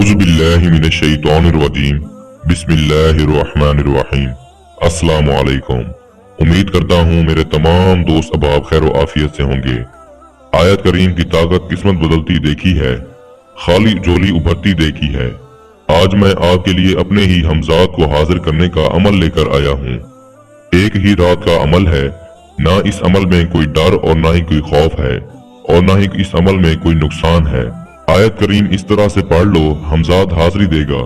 औज़ुबिल्लाहिमिनश्शैतानिर्रजीम बिस्मिल्लाहिर्रहमानिर्रहीम। अस्सलामु अलैकुम। उम्मीद करता हूँ मेरे तमाम दोस्त अहबाब खैर व आफियत से होंगे। आयत करीम की ताकत किस्मत बदलती देखी है, खाली झोली उभरती देखी है। आज मैं आपके लिए अपने ही हमजात को हाजिर करने का अमल लेकर आया हूँ। एक ही रात का अमल है, ना इस अमल में कोई डर और ना ही कोई खौफ है और ना ही इस अमल में कोई नुकसान है। आयत करीम इस तरह से पढ़ लो, हमजाद हाजिरी देगा।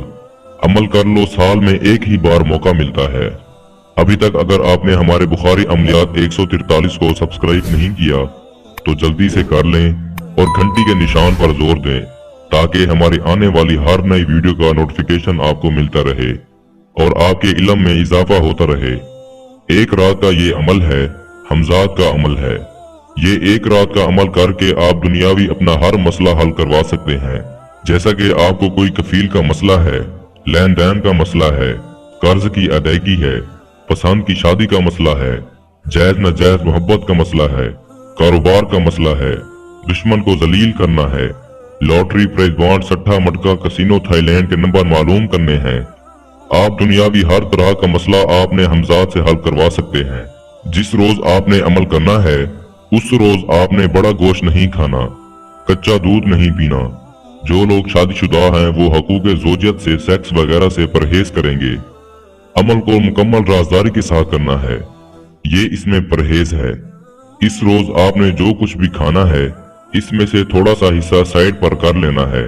अमल कर लो, साल में एक ही बार मौका मिलता है। अभी तक अगर आपने हमारे बुखारी अमलियात 143 को सब्सक्राइब नहीं किया तो जल्दी से कर लें और घंटी के निशान पर जोर दें ताकि हमारी आने वाली हर नई वीडियो का नोटिफिकेशन आपको मिलता रहे और आपके इल्म में इजाफा होता रहे। एक रात का ये अमल है, हमजाद का अमल है। ये एक रात का अमल करके आप दुनियावी अपना हर मसला हल करवा सकते हैं। जैसा कि आपको कोई कफील का मसला है, लेन देन का मसला है, कर्ज की अदायगी है, पसंद की शादी का मसला है, जायज नाजायज मोहब्बत का मसला है, कारोबार का मसला है, दुश्मन को जलील करना है, लॉटरी प्राइज बॉन्ड सट्टा मटका कसिनो थाईलैंड के नंबर मालूम करने हैं। आप दुनियावी हर तरह का मसला आपने हमजाद से हल करवा सकते हैं। जिस रोज आपने अमल करना है उस रोज आपने बड़ा गोश्त नहीं खाना, कच्चा दूध नहीं पीना। जो लोग शादीशुदा हैं वो हकूक ज़ौजियत से, सेक्स वगैरह से परहेज करेंगे। अमल को मुकम्मल राजदारी के साथ करना है, ये इसमें परहेज है। इस रोज आपने जो कुछ भी खाना है इसमें से थोड़ा सा हिस्सा साइड पर कर लेना है।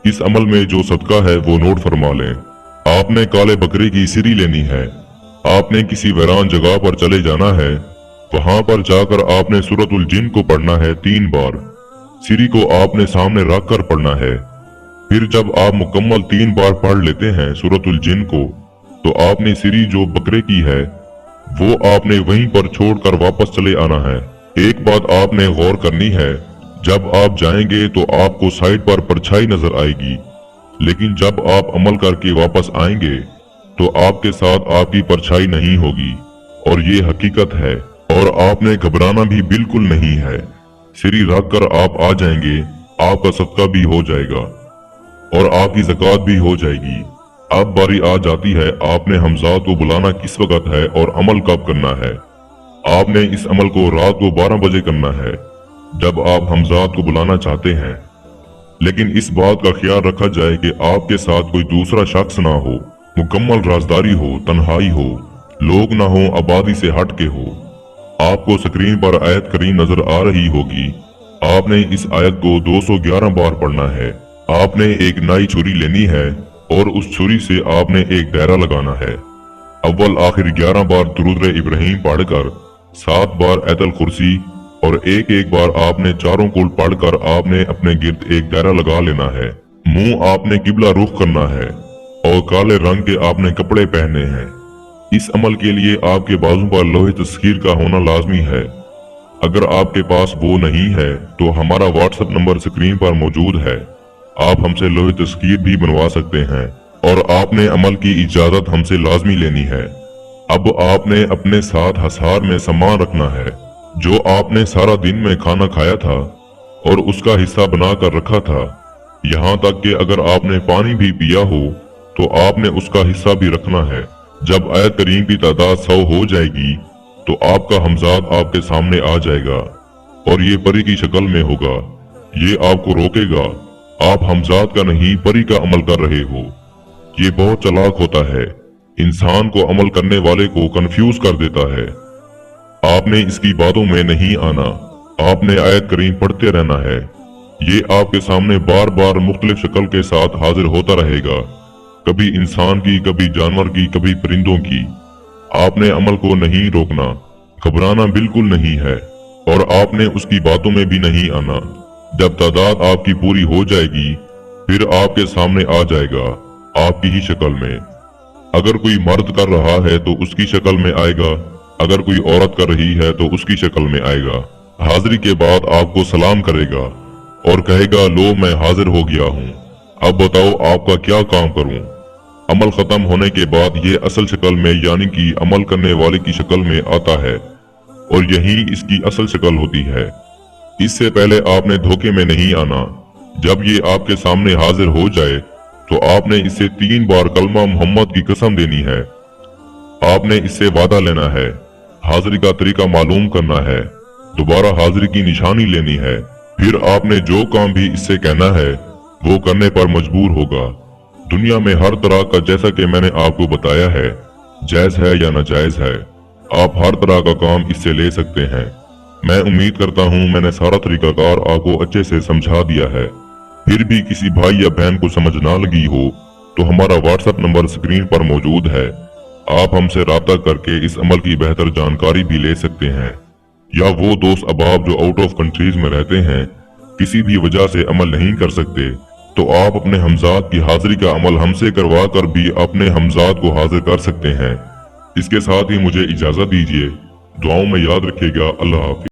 इस अमल में जो सदका है वो नोट फरमा लें। आपने काले बकरे की सिरी लेनी है। आपने किसी वीरान जगह पर चले जाना है, वहां पर जाकर आपने सूरतुल जिन को पढ़ना है 3 बार। सिरी को आपने सामने रख कर पढ़ना है। फिर जब आप मुकम्मल 3 बार पढ़ लेते हैं सूरतुल जिन को, तो आपने सिरी जो बकरे की है वो आपने वहीं पर छोड़कर वापस चले आना है। एक बात आपने गौर करनी है, जब आप जाएंगे तो आपको साइड पर परछाई नजर आएगी, लेकिन जब आप अमल करके वापस आएंगे तो आपके साथ आपकी परछाई नहीं होगी और ये हकीकत है। और आपने घबराना भी बिल्कुल नहीं है। सिरी रख कर आप आ जाएंगे, आपका सदका भी हो जाएगा और आपकी ज़कात भी हो जाएगी। अब बारी आ जाती है आपने हमजाद को बुलाना किस वक्त है और अमल कब करना है। आपने इस अमल को रात को 12 बजे करना है जब आप हमजाद को बुलाना चाहते हैं। लेकिन इस बात का ख्याल रखा जाए कि आपके साथ कोई दूसरा शख्स ना हो, मुकम्मल राजदारी हो, तन्हाई हो, लोग ना हो, आबादी से हट के हो। आपको स्क्रीन पर आयत करीम नजर आ रही होगी। आपने इस आयत को 211 बार पढ़ना है। आपने एक नई छुरी लेनी है और उस छुरी से आपने एक दायरा लगाना है। अव्वल आखिर 11 बार दुरूद इब्राहिम पढ़कर, 7 बार आयतुल कुर्सी और एक बार आपने चारों कुल पढ़कर आपने अपने गिर्द एक दायरा लगा लेना है। मुंह आपने किबला रुख करना है और काले रंग के आपने कपड़े पहने हैं। इस अमल के लिए आपके बाजू पर लोहे तस्कीर का होना लाजमी है। अगर आपके पास वो नहीं है तो हमारा व्हाट्सएप नंबर स्क्रीन पर मौजूद है। आप हमसे लोहे तस्कीर भी बनवा सकते हैं और आपने अमल की इजाजत हमसे लाजमी लेनी है। अब आपने अपने साथ हसार में सामान रखना है जो आपने सारा दिन में खाना खाया था और उसका हिस्सा बना कर रखा था। यहाँ तक कि अगर आपने पानी भी पिया हो तो आपने उसका हिस्सा भी रखना है। जब आयत करीम की तादाद 100 हो जाएगी तो आपका हमजाद आपके सामने आ जाएगा और ये परी की शक्ल में होगा। ये आपको रोकेगा, आप हमजाद का नहीं परी का अमल कर रहे हो। ये बहुत चालाक होता है, इंसान को अमल करने वाले को कंफ्यूज कर देता है। आपने इसकी बातों में नहीं आना, आपने आयत करीम पढ़ते रहना है। ये आपके सामने बार बार मुख्तलिफ शक्ल के साथ हाजिर होता रहेगा, कभी इंसान की, कभी जानवर की, कभी परिंदों की। आपने अमल को नहीं रोकना, घबराना बिल्कुल नहीं है और आपने उसकी बातों में भी नहीं आना। जब तादाद आपकी पूरी हो जाएगी फिर आपके सामने आ जाएगा आपकी ही शक्ल में। अगर कोई मर्द कर रहा है तो उसकी शक्ल में आएगा, अगर कोई औरत कर रही है तो उसकी शक्ल में आएगा। हाजिरी के बाद आपको सलाम करेगा और कहेगा, लो मैं हाजिर हो गया हूँ, अब बताओ आपका क्या काम करूं। अमल खत्म होने के बाद ये असल शक्ल में यानी कि अमल करने वाले की शक्ल में आता है और यही इसकी असल शक्ल होती है। इससे पहले आपने धोखे में नहीं आना। जब ये आपके सामने हाजिर हो जाए तो आपने इससे 3 बार कलमा मोहम्मद की कसम देनी है। आपने इससे वादा लेना है, हाजिरी का तरीका मालूम करना है, दोबारा हाजिरी की निशानी लेनी है। फिर आपने जो काम भी इससे कहना है वो करने पर मजबूर होगा। दुनिया में हर तरह का, जैसा कि मैंने आपको बताया है, जायज है या नाजायज है, आप हर तरह का काम इससे ले सकते हैं। मैं उम्मीद करता हूँ मैंने सारा तरीकाकार आपको अच्छे से समझा दिया है। फिर भी किसी भाई या बहन को समझ ना लगी हो तो हमारा व्हाट्सएप नंबर स्क्रीन पर मौजूद है। आप हमसे राब्ता करके इस अमल की बेहतर जानकारी भी ले सकते हैं। या वो दोस्त अहबाब जो आउट ऑफ कंट्रीज में रहते हैं, किसी भी वजह से अमल नहीं कर सकते, तो आप अपने हमजाद की हाजिरी का अमल हमसे करवा कर भी अपने हमजाद को हाजिर कर सकते हैं। इसके साथ ही मुझे इजाजत दीजिए। दुआओं में याद रखिएगा। अल्लाह हाफिज।